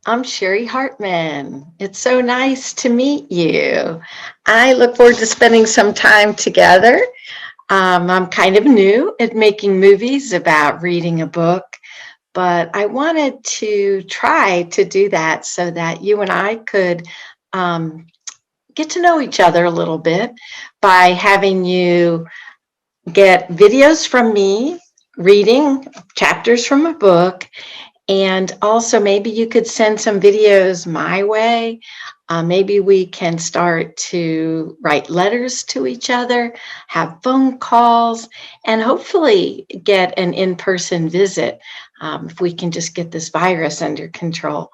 I'm Sherry Hartman. It's so nice to meet you. I look forward to spending some time together. I'm kind of new at making movies about reading a book, but I wanted to try to do that so that you and I could um, get to know each other a little bit by having you get videos from me reading chapters from a book. And also, maybe you could send some videos my way. Maybe we can start to write letters to each other, have phone calls, and hopefully get an in person visit if we can just get this virus under control.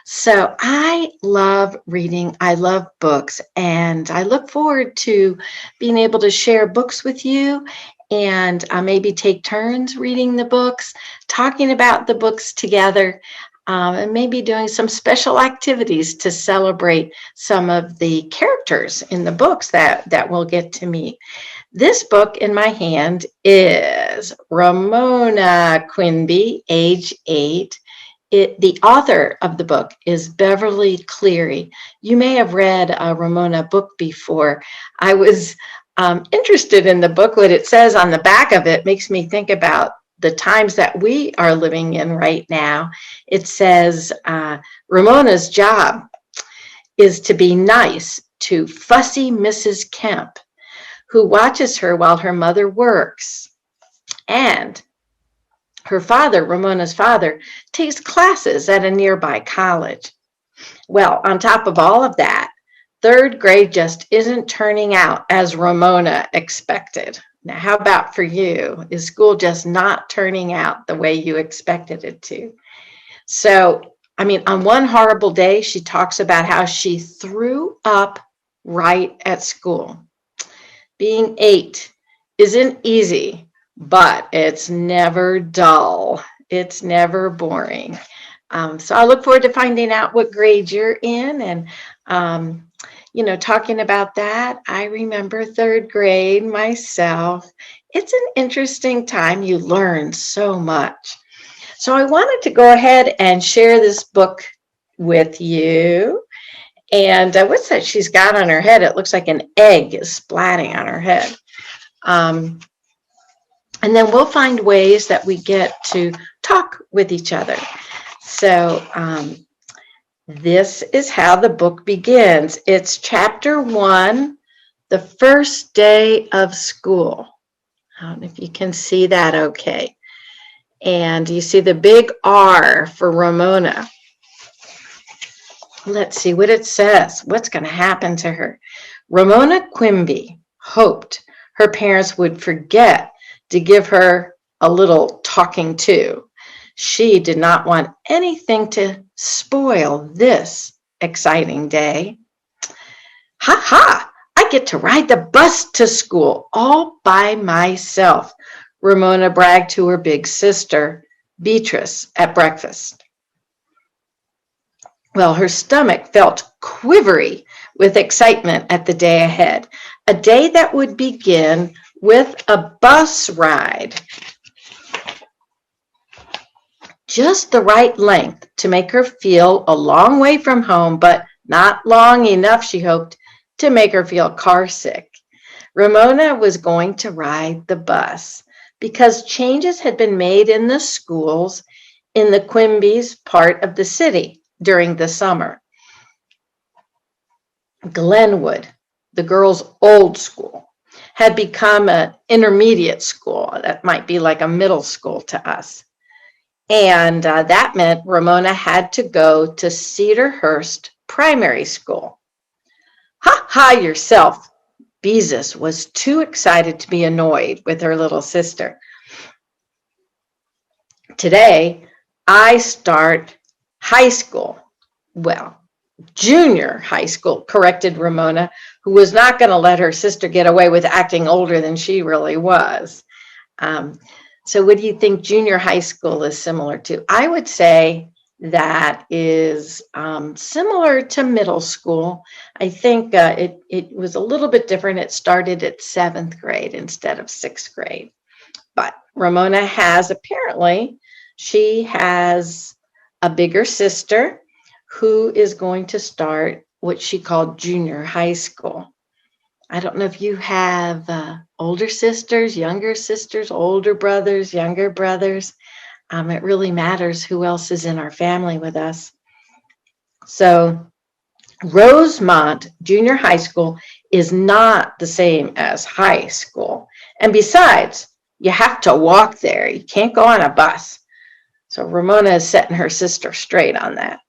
So, I love reading, I love books, and I look forward to being able to share books with you and maybe take turns reading the books, talking about the books together, and maybe doing some special activities to celebrate some of the characters in the books that we'll get to meet. This book in my hand is Ramona Quimby, age 8. The author of the book is Beverly Cleary. You may have read a Ramona book before. I was interested in the book. What it says on the back of it makes me think about the times that we are living in right now. It says Ramona's job is to be nice to fussy Mrs. Kemp, who watches her while her mother works. And her father, Ramona's father, takes classes at a nearby college. Well, on top of all of that, third grade just isn't turning out as Ramona expected. Now, how about for you? Is school just not turning out the way you expected it to? So, I mean, on one horrible day, she talks about how she threw up right at school. Being 8 isn't easy, but it's never dull. It's never boring. So I look forward to finding out what grade you're in and, talking about that. I remember third grade myself. It's an interesting time. You learn so much. So I wanted to go ahead and share this book with you. And what's that she's got on her head? It looks like an egg is splatting on her head. Um, and then we'll find ways that we get to talk with each other. So this is how the book begins. It's chapter 1, the first day of school. I don't know if you can see that okay. And you see the big R for Ramona. Let's see what it says. What's going to happen to her? Ramona Quimby hoped her parents would forget to give her a little talking to. She did not want anything to spoil this exciting day. Ha ha! I get to ride the bus to school all by myself, Ramona bragged to her big sister, Beatrice, at breakfast. Well, her stomach felt quivery with excitement at the day ahead, a day that would begin with a bus ride. Just the right length to make her feel a long way from home, but not long enough, she hoped, to make her feel car sick. Ramona was going to ride the bus because changes had been made in the schools in the Quimby's part of the city during the summer. Glenwood, the girls' old school, had become an intermediate school. That might be like a middle school to us. And that meant Ramona had to go to Cedarhurst Primary School. Ha ha yourself. Beezus was too excited to be annoyed with her little sister. Today, I start high school. Well, junior high school, corrected Ramona, who was not going to let her sister get away with acting older than she really was. So what do you think junior high school is similar to? I would say that is similar to middle school. I think it was a little bit different. It started at 7th grade instead of 6th grade. But Ramona has she has a bigger sister who is going to start what she called junior high school. I don't know if you have older sisters, younger sisters, older brothers, younger brothers. It really matters who else is in our family with us. So Rosemont Junior High School is not the same as high school. And besides, you have to walk there. You can't go on a bus. So Ramona is setting her sister straight on that.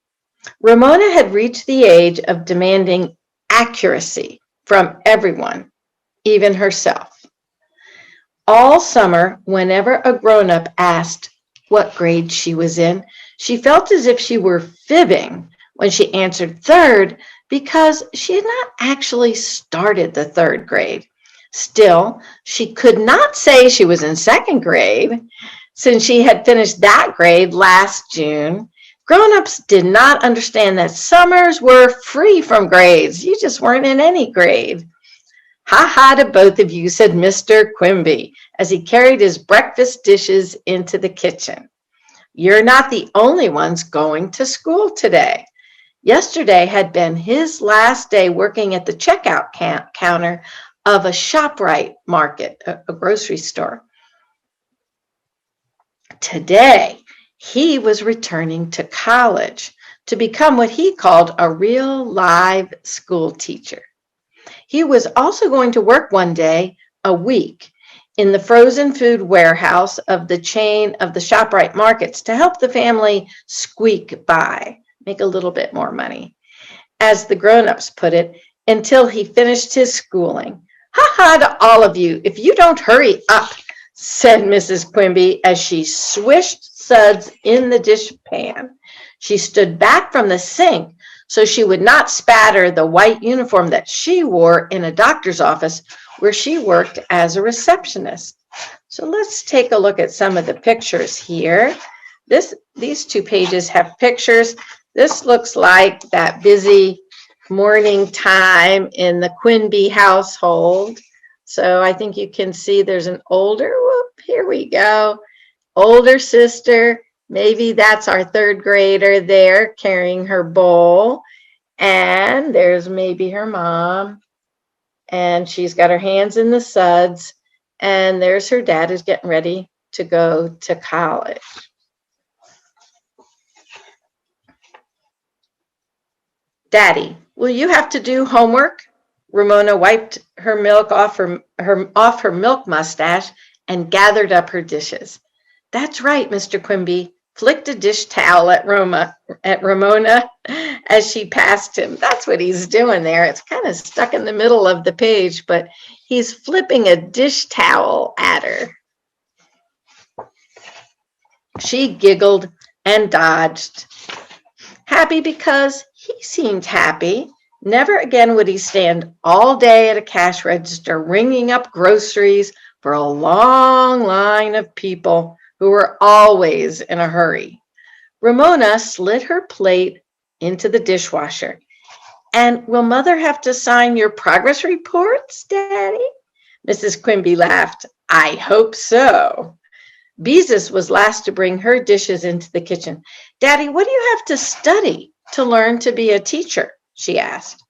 Ramona had reached the age of demanding accuracy from everyone, even herself. All summer, whenever a grown-up asked what grade she was in, she felt as if she were fibbing when she answered third because she had not actually started the third grade. Still, she could not say she was in second grade since she had finished that grade last June. Grown-ups did not understand that summers were free from grades. You just weren't in any grade. Ha ha to both of you, said Mr. Quimby as he carried his breakfast dishes into the kitchen. You're not the only ones going to school today. Yesterday had been his last day working at the checkout counter of a ShopRite market, a grocery store. Today, he was returning to college to become what he called a real live school teacher. He was also going to work one day a week in the frozen food warehouse of the chain of the ShopRite markets to help the family squeak by, make a little bit more money, as the grown-ups put it, until he finished his schooling. Ha ha to all of you, if you don't hurry up, said Mrs. Quimby as she swished suds in the dishpan. She stood back from the sink so she would not spatter the white uniform that she wore in a doctor's office where she worked as a receptionist. So let's take a look at some of the pictures here. These 2 pages have pictures. This looks like that busy morning time in the Quimby household. So I think you can see there's an older, here we go, older sister. Maybe that's our third grader there carrying her bowl. And there's maybe her mom. And she's got her hands in the suds. And there's her dad who's getting ready to go to college. Daddy, will you have to do homework? Ramona wiped her milk off her milk mustache and gathered up her dishes. That's right, Mr. Quimby flicked a dish towel at Ramona as she passed him. That's what he's doing there. It's kind of stuck in the middle of the page, but he's flipping a dish towel at her. She giggled and dodged, happy because he seemed happy. Never again would he stand all day at a cash register ringing up groceries for a long line of people who were always in a hurry. Ramona slid her plate into the dishwasher. And will Mother have to sign your progress reports, Daddy? Mrs. Quimby laughed. I hope so. Beezus was last to bring her dishes into the kitchen. Daddy, what do you have to study to learn to be a teacher? She asked.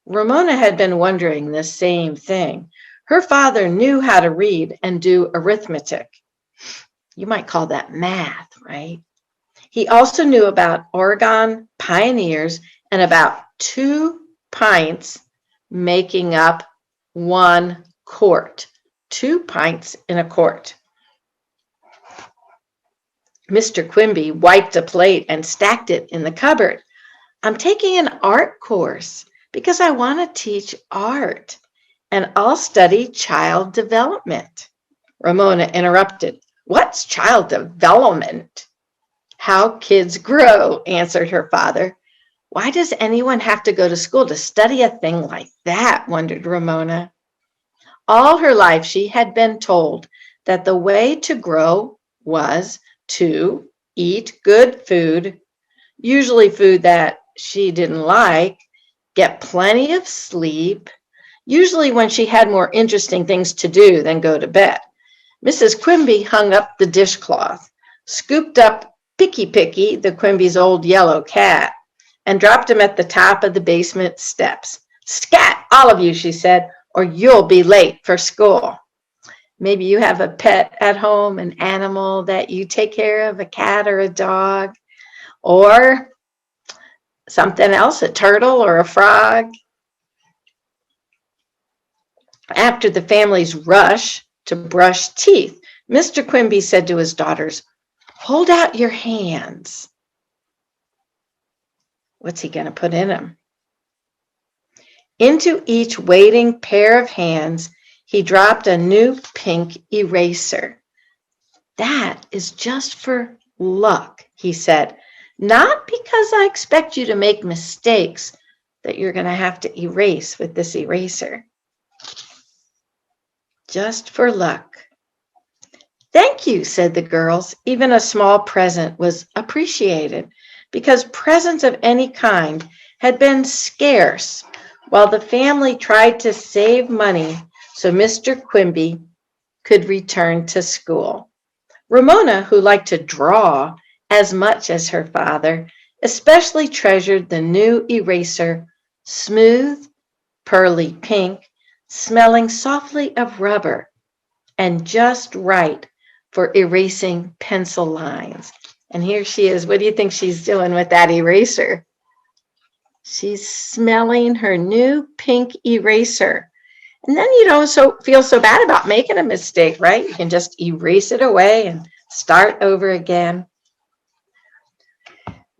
Ramona had been wondering the same thing. Her father knew how to read and do arithmetic. You might call that math, right? He also knew about Oregon pioneers and about 2 pints making up 1 quart. 2 pints in a quart. Mr. Quimby wiped a plate and stacked it in the cupboard. I'm taking an art course because I want to teach art, and I'll study child development. Ramona interrupted. What's child development? How kids grow, answered her father. Why does anyone have to go to school to study a thing like that, wondered Ramona. All her life she had been told that the way to grow was to eat good food, usually food that she didn't like, get plenty of sleep, usually when she had more interesting things to do than go to bed. Mrs. Quimby hung up the dishcloth, scooped up Picky, the Quimby's old yellow cat, and dropped him at the top of the basement steps. "Scat, all of you," she said, "or you'll be late for school." Maybe you have a pet at home, an animal that you take care of, a cat or a dog, or something else, a turtle or a frog. After the family's rush to brush teeth, Mr. Quimby said to his daughters, "Hold out your hands." What's he going to put in them? Into each waiting pair of hands, he dropped a new pink eraser. "That is just for luck," he said. "Not because I expect you to make mistakes that you're going to have to erase with this eraser. Just for luck." "Thank you," said the girls. Even a small present was appreciated because presents of any kind had been scarce while the family tried to save money so Mr. Quimby could return to school. Ramona, who liked to draw as much as her father, especially treasured the new eraser, smooth, pearly pink, smelling softly of rubber, and just right for erasing pencil lines. And here she is. What do you think she's doing with that eraser? She's smelling her new pink eraser. And then you don't feel so bad about making a mistake, right? You can just erase it away and start over again.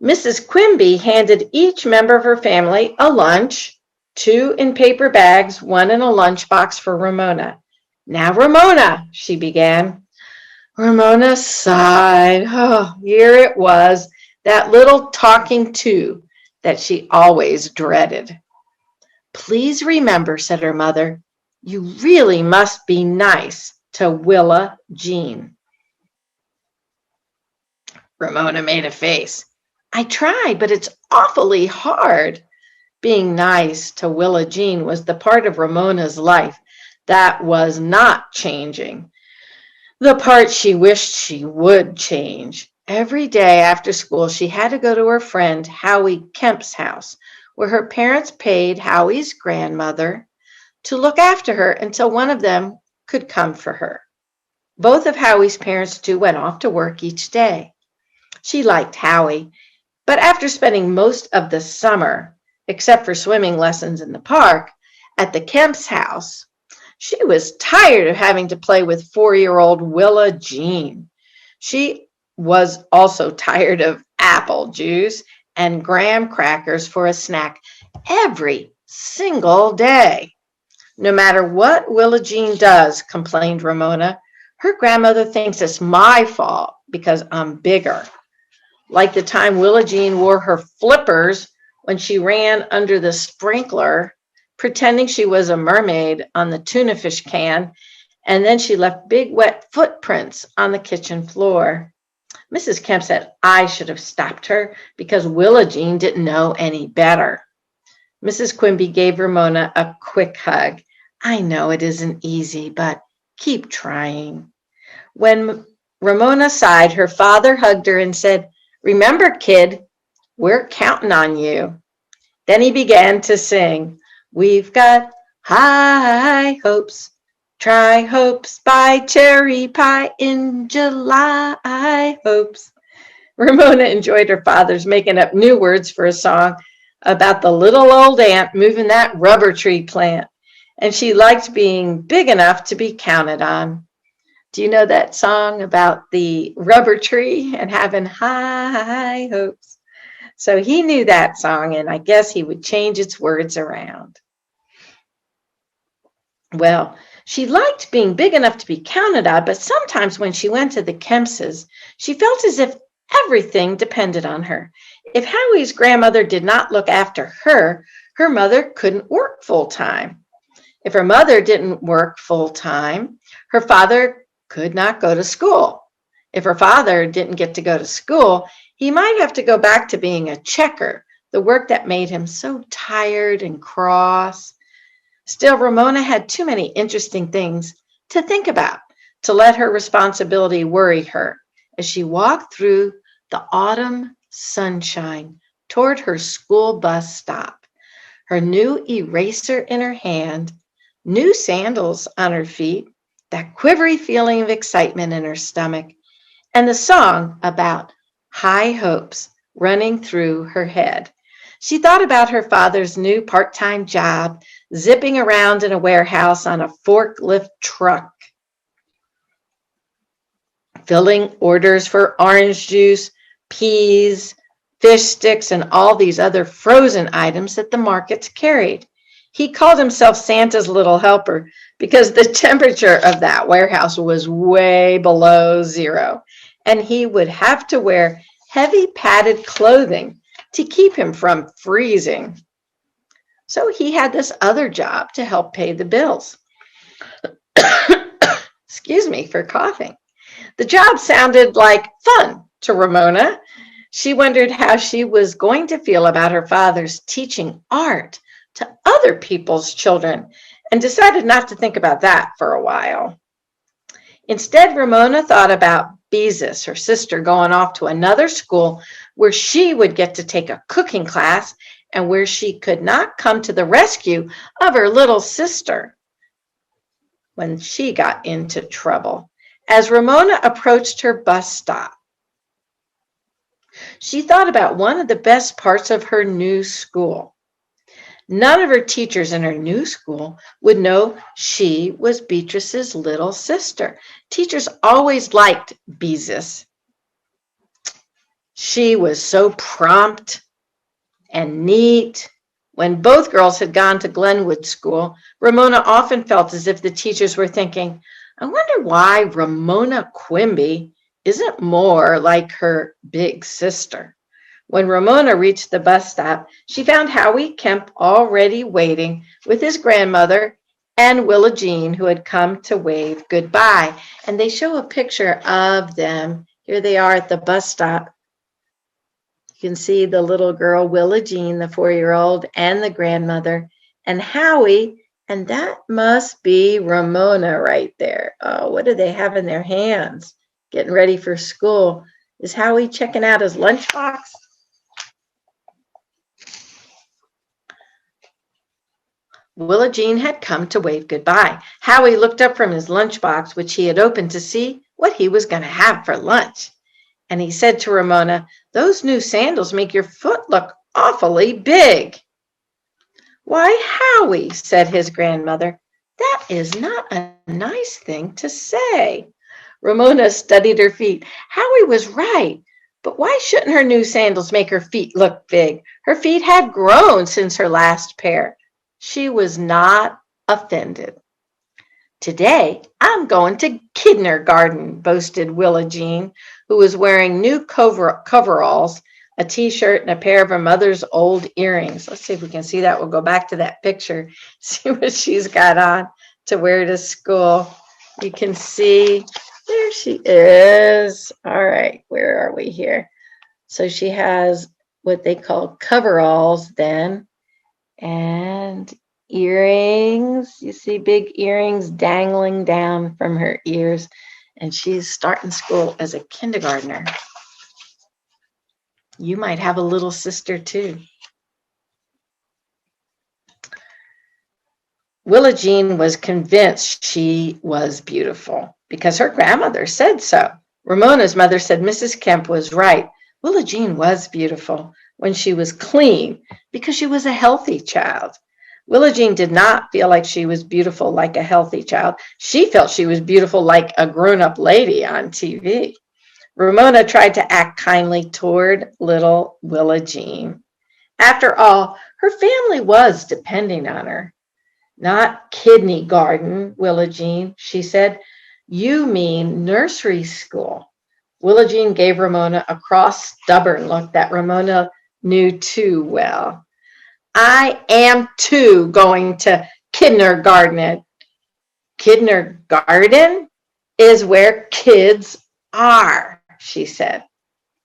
Mrs. Quimby handed each member of her family a lunch, 2 in paper bags, 1 in a lunchbox for Ramona. "Now, Ramona," she began. Ramona sighed. Oh, here it was, that little talking to that she always dreaded. "Please remember," said her mother, "you really must be nice to Willa Jean." Ramona made a face. "I try, but it's awfully hard." Being nice to Willa Jean was the part of Ramona's life that was not changing. The part she wished she would change. Every day after school, she had to go to her friend Howie Kemp's house, where her parents paid Howie's grandmother to look after her until one of them could come for her. Both of Howie's parents, too, went off to work each day. She liked Howie, but after spending most of the summer, except for swimming lessons in the park, at the Kemp's house, she was tired of having to play with 4-year-old Willa Jean. She was also tired of apple juice and graham crackers for a snack every single day. "No matter what Willa Jean does," complained Ramona, "her grandmother thinks it's my fault because I'm bigger." Like the time Willa Jean wore her flippers when she ran under the sprinkler, pretending she was a mermaid on the tuna fish can, and then she left big wet footprints on the kitchen floor. Mrs. Kemp said I should have stopped her because Willa Jean didn't know any better. Mrs. Quimby gave Ramona a quick hug. "I know it isn't easy, but keep trying." When Ramona sighed, her father hugged her and said, "Remember, kid, we're counting on you." Then he began to sing, "We've got high hopes, try hopes, buy cherry pie in July hopes." Ramona enjoyed her father's making up new words for a song about the little old ant moving that rubber tree plant, and she liked being big enough to be counted on. Do you know that song about the rubber tree and having high hopes? So he knew that song, and I guess he would change its words around. Well, she liked being big enough to be counted on, but sometimes when she went to the Kempses, she felt as if everything depended on her. If Howie's grandmother did not look after her, her mother couldn't work full time. If her mother didn't work full time, her father could not go to school. If her father didn't get to go to school, he might have to go back to being a checker, the work that made him so tired and cross. Still, Ramona had too many interesting things to think about to let her responsibility worry her as she walked through the autumn sunshine toward her school bus stop, her new eraser in her hand, new sandals on her feet, that quivery feeling of excitement in her stomach, and the song about high hopes running through her head. She thought about her father's new part-time job, zipping around in a warehouse on a forklift truck, filling orders for orange juice, peas, fish sticks, and all these other frozen items that the markets carried. He called himself Santa's little helper because the temperature of that warehouse was way below zero, and he would have to wear heavy padded clothing to keep him from freezing. So he had this other job to help pay the bills. Excuse me for coughing. The job sounded like fun to Ramona. She wondered how she was going to feel about her father's teaching art to other people's children and decided not to think about that for a while. Instead, Ramona thought about Beezus, her sister, going off to another school where she would get to take a cooking class and where she could not come to the rescue of her little sister when she got into trouble. As Ramona approached her bus stop, she thought about one of the best parts of her new school. None of her teachers in her new school would know she was Beatrice's little sister. Teachers always liked Beezus. She was so prompt and neat. When both girls had gone to Glenwood School, Ramona often felt as if the teachers were thinking, I wonder why Ramona Quimby isn't more like her big sister. When Ramona reached the bus stop, she found Howie Kemp already waiting with his grandmother and Willa Jean, who had come to wave goodbye. And they show a picture of them. Here they are at the bus stop. You can see the little girl, Willa Jean, the 4-year-old, and the grandmother, and Howie, and that must be Ramona right there. Oh, what do they have in their hands? Getting ready for school. Is Howie checking out his lunchbox? Willa Jean had come to wave goodbye. Howie looked up from his lunchbox, which he had opened to see what he was going to have for lunch. And he said to Ramona, those new sandals make your foot look awfully big. Why, Howie, said his grandmother, that is not a nice thing to say. Ramona studied her feet. Howie was right, but why shouldn't her new sandals make her feet look big? Her feet had grown since her last pair. She was not offended. Today, I'm going to kindergarten, boasted Willa Jean, who was wearing new coveralls, a t-shirt, and a pair of her mother's old earrings. Let's see if we can see that. We'll go back to that picture, see what she's got on to wear to school. You can see, there she is. All right, where are we here? So she has what they call coveralls then, and earrings. You see big earrings dangling down from her ears, and she's starting school as a kindergartner. You might have a little sister too. Willa Jean was convinced she was beautiful because her grandmother said so. Ramona's mother said Mrs. Kemp was right. Willa Jean was beautiful when she was clean because she was a healthy child. Willa Jean did not feel like she was beautiful like a healthy child. She felt she was beautiful like a grown-up lady on TV. Ramona tried to act kindly toward little Willa Jean. After all, her family was depending on her. Not kidney garden, Willa Jean, she said. You mean nursery school. Willa Jean gave Ramona a cross, stubborn look that Ramona knew too well. I am too going to kindergarten. Kindergarten is where kids are, she said.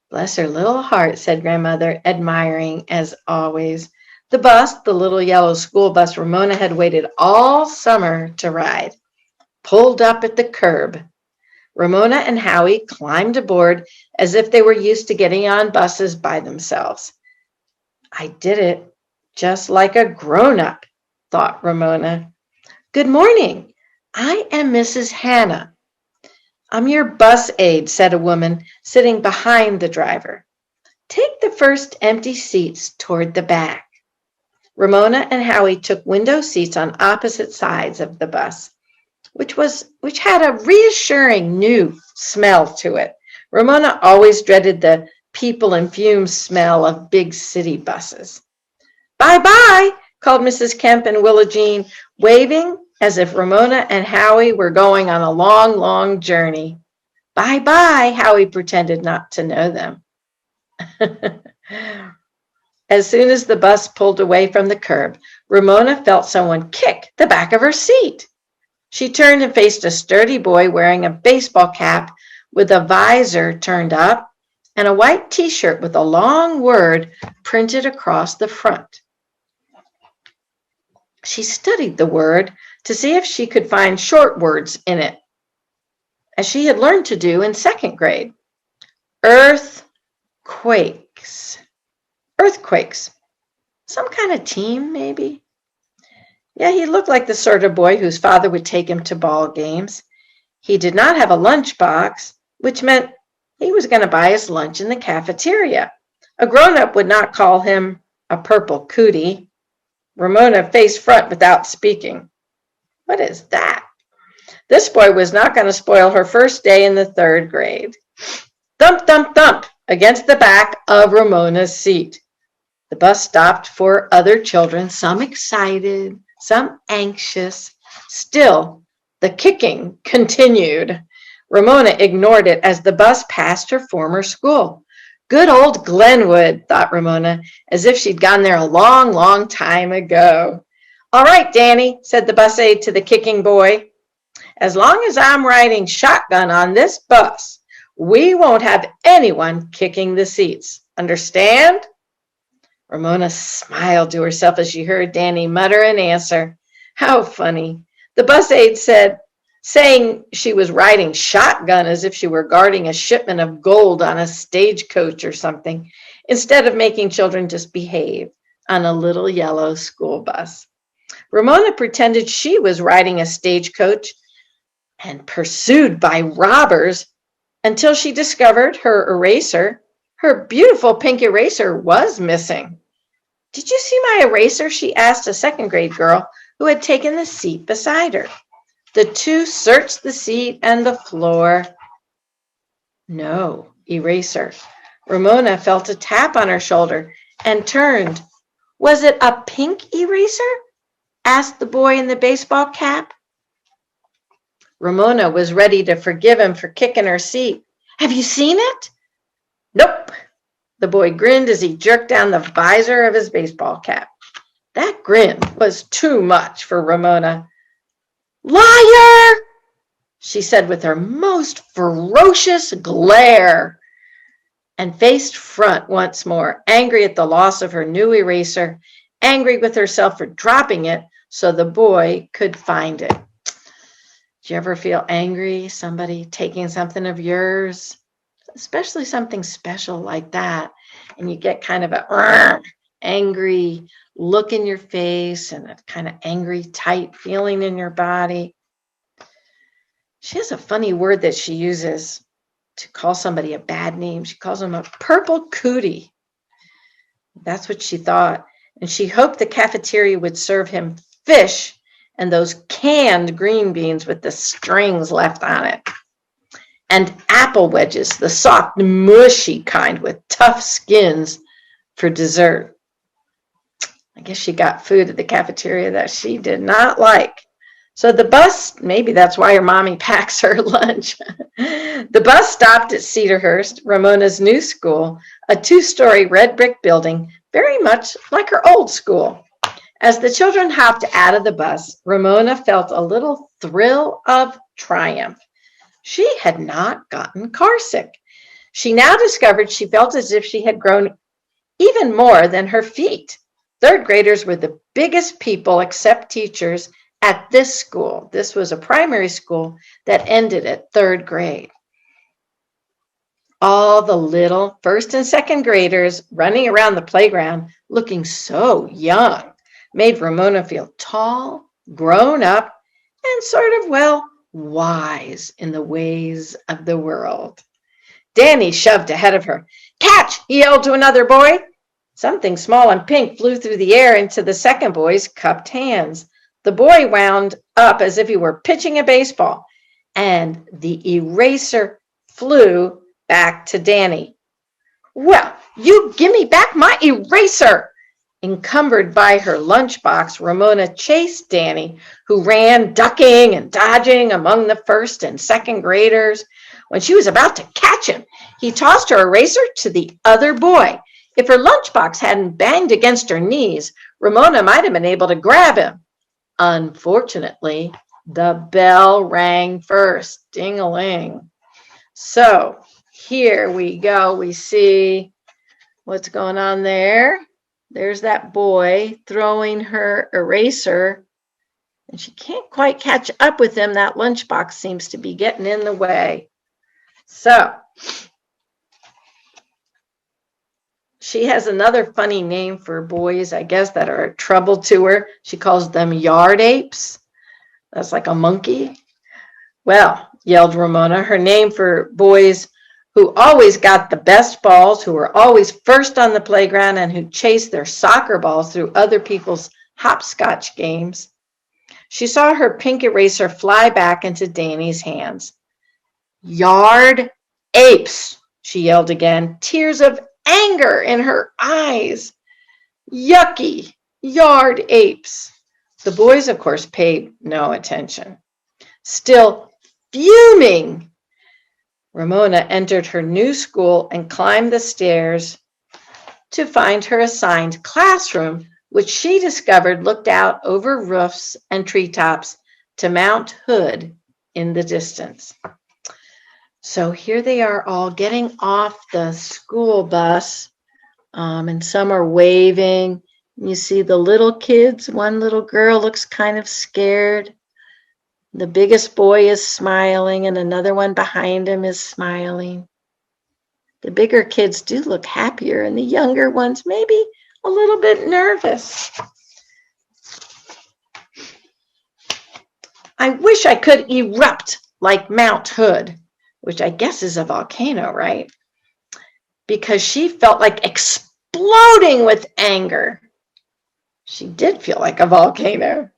Bless her little heart, said grandmother, admiring as always. The bus, the little yellow school bus Ramona had waited all summer to ride, pulled up at the curb. Ramona and Howie climbed aboard as if they were used to getting on buses by themselves. I did it just like a grown-up, thought Ramona. Good morning. I am Mrs. Hannah. I'm your bus aide, said a woman sitting behind the driver. Take the first empty seats toward the back. Ramona and Howie took window seats on opposite sides of the bus, which had a reassuring new smell to it. Ramona always dreaded the people and fumes smell of big city buses. Bye-bye, called Mrs. Kemp and Willa Jean, waving as if Ramona and Howie were going on a long, long journey. Bye-bye, Howie pretended not to know them. As soon as the bus pulled away from the curb, Ramona felt someone kick the back of her seat. She turned and faced a sturdy boy wearing a baseball cap with a visor turned up and a white t-shirt with a long word printed across the front. She studied the word to see if she could find short words in it, as she had learned to do in second grade. Earthquakes. Earthquakes. Some kind of team, maybe? Yeah, he looked like the sort of boy whose father would take him to ball games. He did not have a lunchbox, which meant he was going to buy his lunch in the cafeteria. A grown-up would not call him a purple cootie. Ramona faced front without speaking. What is that? This boy was not going to spoil her first day in the third grade. Thump, thump, thump against the back of Ramona's seat. The bus stopped for other children, some excited, some anxious. Still, the kicking continued. Ramona ignored it as the bus passed her former school. Good old Glenwood, thought Ramona, as if she'd gone there a long, long time ago. All right, Danny, said the bus aide to the kicking boy. As long as I'm riding shotgun on this bus, we won't have anyone kicking the seats. Understand? Ramona smiled to herself as she heard Danny mutter an answer. How funny. The bus aide said, saying she was riding shotgun as if she were guarding a shipment of gold on a stagecoach or something, instead of making children just behave on a little yellow school bus. Ramona pretended she was riding a stagecoach and pursued by robbers until she discovered her eraser. Her beautiful pink eraser was missing. Did you see my eraser? She asked a second grade girl who had taken the seat beside her. The two searched the seat and the floor. No eraser. Ramona felt a tap on her shoulder and turned. Was it a pink eraser? Asked the boy in the baseball cap. Ramona was ready to forgive him for kicking her seat. Have you seen it? Nope. The boy grinned as he jerked down the visor of his baseball cap. That grin was too much for Ramona. Liar! She said with her most ferocious glare, and faced front once more, angry at the loss of her new eraser, angry with herself for dropping it so the boy could find it. Do you ever feel angry, somebody taking something of yours, especially something special like that, and you get kind of a angry look in your face and a kind of angry, tight feeling in your body? She has a funny word that she uses to call somebody a bad name. She calls them a purple cootie. That's what she thought. And she hoped the cafeteria would serve him fish and those canned green beans with the strings left on it, and apple wedges, the soft, mushy kind with tough skins, for dessert. I guess she got food at the cafeteria that she did not like. So the bus, maybe that's why her mommy packs her lunch. The bus stopped at Cedarhurst, Ramona's new school, a 2-story red brick building, very much like her old school. As the children hopped out of the bus, Ramona felt a little thrill of triumph. She had not gotten carsick. She now discovered she felt as if she had grown even more than her feet. Third graders were the biggest people, except teachers, at this school. This was a primary school that ended at third grade. All the little first and second graders running around the playground looking so young made Ramona feel tall, grown up, and sort of, well, wise in the ways of the world. Danny shoved ahead of her. Catch! He yelled to another boy. Something small and pink flew through the air into the second boy's cupped hands. The boy wound up as if he were pitching a baseball, and the eraser flew back to Danny. Well, you give me back my eraser! Encumbered by her lunchbox, Ramona chased Danny, who ran ducking and dodging among the first and second graders. When she was about to catch him, he tossed her eraser to the other boy. If her lunchbox hadn't banged against her knees, Ramona might have been able to grab him. Unfortunately, the bell rang first. Ding-a-ling. So here we go. We see what's going on there. There's that boy throwing her eraser, and she can't quite catch up with him. That lunchbox seems to be getting in the way. So she has another funny name for boys, I guess, that are trouble to her. She calls them yard apes. That's like a monkey. Well, yelled Ramona, her name for boys who always got the best balls, who were always first on the playground, and who chased their soccer balls through other people's hopscotch games. She saw her pink eraser fly back into Danny's hands. Yard apes, she yelled again, tears of anger in her eyes. Yucky, yard apes. The boys, of course, paid no attention. Still fuming, Ramona entered her new school and climbed the stairs to find her assigned classroom, which she discovered looked out over roofs and treetops to Mount Hood in the distance. So here they are all getting off the school bus, and some are waving. You see the little kids. One little girl looks kind of scared. The biggest boy is smiling, and another one behind him is smiling. The bigger kids do look happier, and the younger ones maybe a little bit nervous. I wish I could erupt like Mount Hood, which I guess is a volcano, right? Because she felt like exploding with anger. She did feel like a volcano.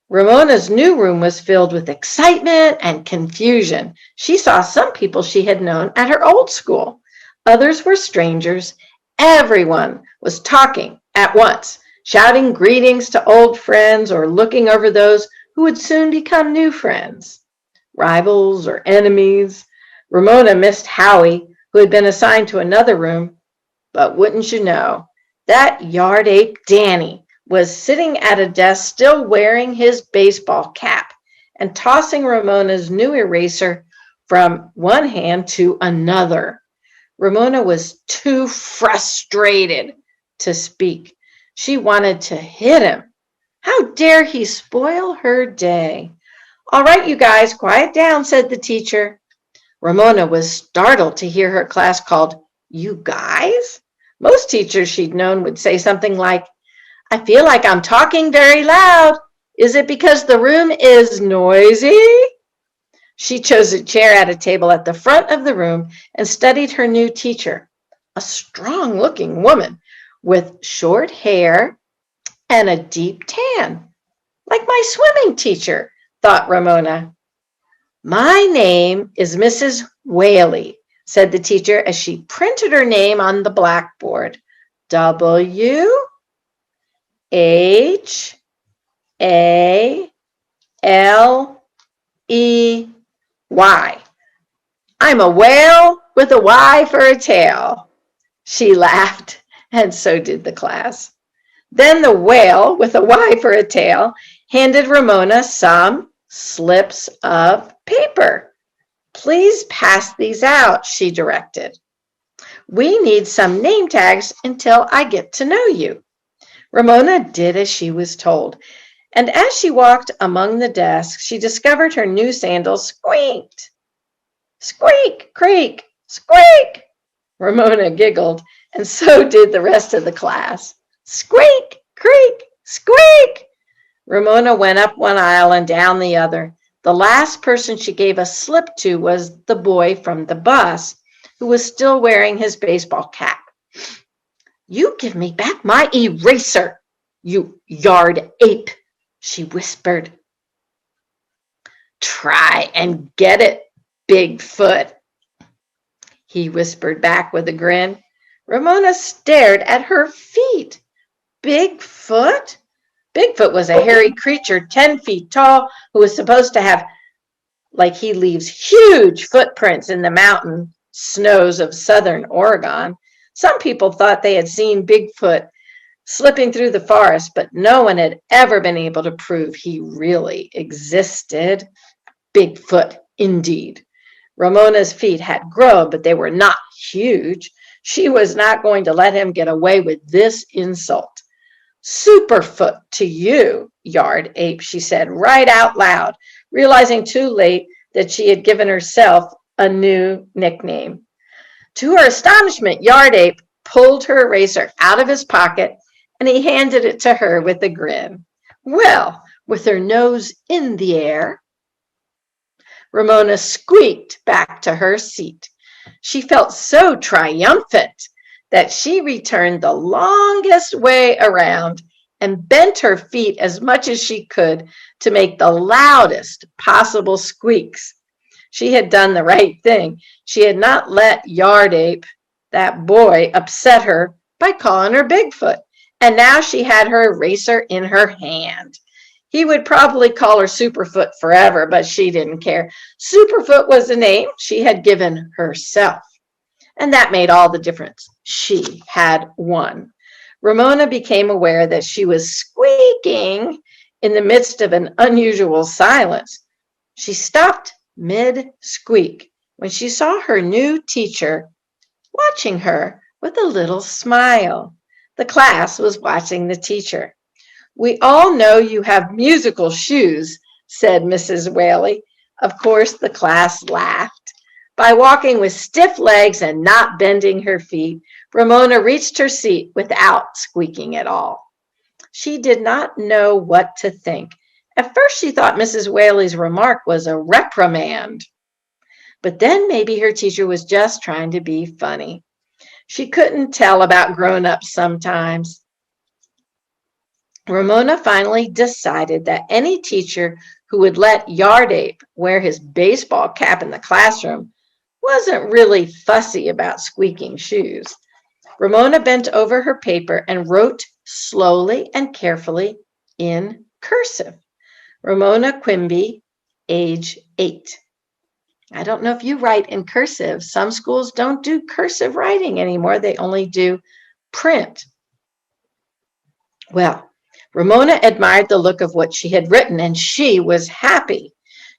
Ramona's new room was filled with excitement and confusion. She saw some people she had known at her old school. Others were strangers. Everyone was talking at once, shouting greetings to old friends or looking over those who would soon become new friends. Rivals or enemies. Ramona missed Howie, who had been assigned to another room. But wouldn't you know, that yard ape Danny was sitting at a desk still wearing his baseball cap and tossing Ramona's new eraser from one hand to another. Ramona was too frustrated to speak. She wanted to hit him. How dare he spoil her day? All right, you guys, quiet down, said the teacher. Ramona was startled to hear her class called you guys. Most teachers she'd known would say something like, I feel like I'm talking very loud. Is it because the room is noisy? She chose a chair at a table at the front of the room and studied her new teacher, a strong-looking woman with short hair and a deep tan, like my swimming teacher, thought Ramona. My name is Mrs. Whaley, said the teacher as she printed her name on the blackboard. W-H-A-L-E-Y. I'm a whale with a Y for a tail. She laughed, and so did the class. Then the whale with a Y for a tail handed Ramona some slips of paper. Please pass these out, she directed. We need some name tags until I get to know you. Ramona did as she was told, and as she walked among the desks, she discovered her new sandals squeaked. Squeak, creak, Squeak! Ramona giggled, and so did the rest of the class. Squeak, creak, squeak! Ramona went up one aisle and down the other. The last person she gave a slip to was the boy from the bus, who was still wearing his baseball cap. You give me back my eraser, you yard ape, she whispered. Try and get it, Bigfoot, he whispered back with a grin. Ramona stared at her feet. Bigfoot? Bigfoot was a hairy creature 10 feet tall who was supposed to have, like he leaves huge footprints in the mountain snows of southern Oregon. Some people thought they had seen Bigfoot slipping through the forest, but no one had ever been able to prove he really existed. Bigfoot, indeed. Ramona's feet had grown, but they were not huge. She was not going to let him get away with this insult. Superfoot to you, yard ape, she said right out loud, realizing too late that she had given herself a new nickname. To her astonishment, yard ape pulled her eraser out of his pocket and he handed it to her with a grin. Well, with her nose in the air, Ramona squeaked back to her seat. She felt so triumphant that she returned the longest way around and bent her feet as much as she could to make the loudest possible squeaks. She had done the right thing. She had not let Yard Ape, that boy, upset her by calling her Bigfoot. And now she had her eraser in her hand. He would probably call her Superfoot forever, but she didn't care. Superfoot was the name she had given herself. And that made all the difference. She had won. Ramona became aware that she was squeaking in the midst of an unusual silence. She stopped mid-squeak when she saw her new teacher watching her with a little smile. The class was watching the teacher. We all know you have musical shoes, said Mrs. Whaley. Of course, the class laughed. By walking with stiff legs and not bending her feet, Ramona reached her seat without squeaking at all. She did not know what to think. At first, she thought Mrs. Whaley's remark was a reprimand. But then maybe her teacher was just trying to be funny. She couldn't tell about grown-ups sometimes. Ramona finally decided that any teacher who would let Yard Ape wear his baseball cap in the classroom wasn't really fussy about squeaking shoes. Ramona bent over her paper and wrote slowly and carefully in cursive. Ramona Quimbey, age 8. I don't know if you write in cursive. Some schools don't do cursive writing anymore. They only do print. Well, Ramona admired the look of what she had written, and she was happy.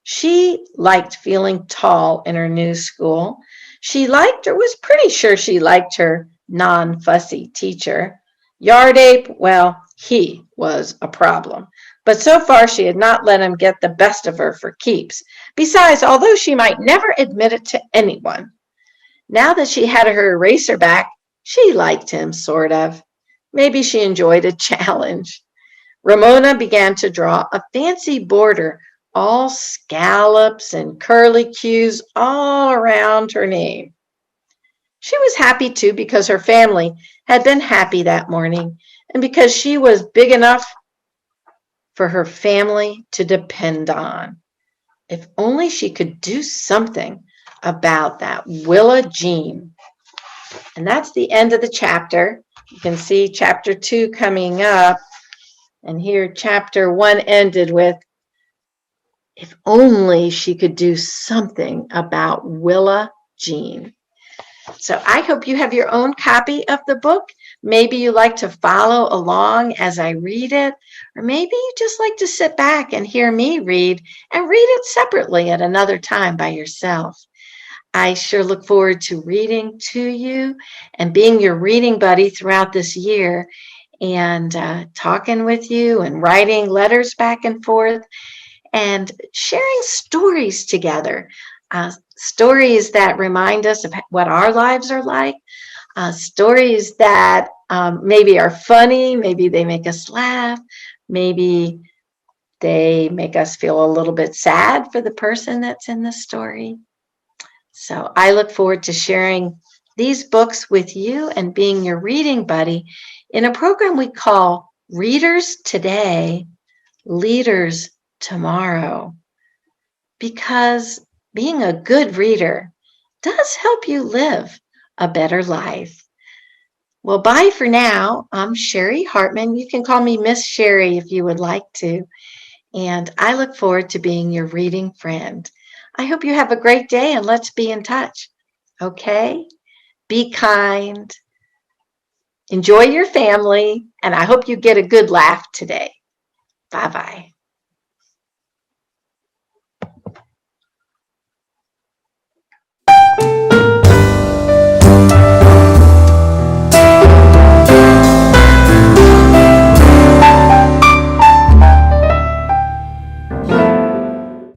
She liked feeling tall in her new school. She liked, or was pretty sure she liked, her non-fussy teacher. Yard Ape, well, he was a problem. But so far, she had not let him get the best of her for keeps. Besides, although she might never admit it to anyone, now that she had her eraser back, she liked him, sort of. Maybe she enjoyed a challenge. Ramona began to draw a fancy border, all scallops and curlicues all around her name. She was happy, too, because her family had been happy that morning, and because she was big enough for her family to depend on. If only she could do something about that Willa Jean. And that's the end of the chapter. You can see chapter 2 coming up. And here chapter 1 ended with, if only she could do something about Willa Jean. So I hope you have your own copy of the book. Maybe you like to follow along as I read it, or maybe you just like to sit back and hear me read and read it separately at another time by yourself. I sure look forward to reading to you and being your reading buddy throughout this year and talking with you and writing letters back and forth and sharing stories together. stories that remind us of what our lives are like, stories that maybe are funny, maybe they make us laugh, maybe they make us feel a little bit sad for the person that's in the story. So I look forward to sharing these books with you and being your reading buddy in a program we call Readers Today, Leaders Tomorrow. Because being a good reader does help you live a better life. Well, bye for now. I'm Sherry Hartman. You can call me Miss Sherry if you would like to. And I look forward to being your reading friend. I hope you have a great day and let's be in touch. Okay? Be kind. Enjoy your family. And I hope you get a good laugh today. Bye-bye.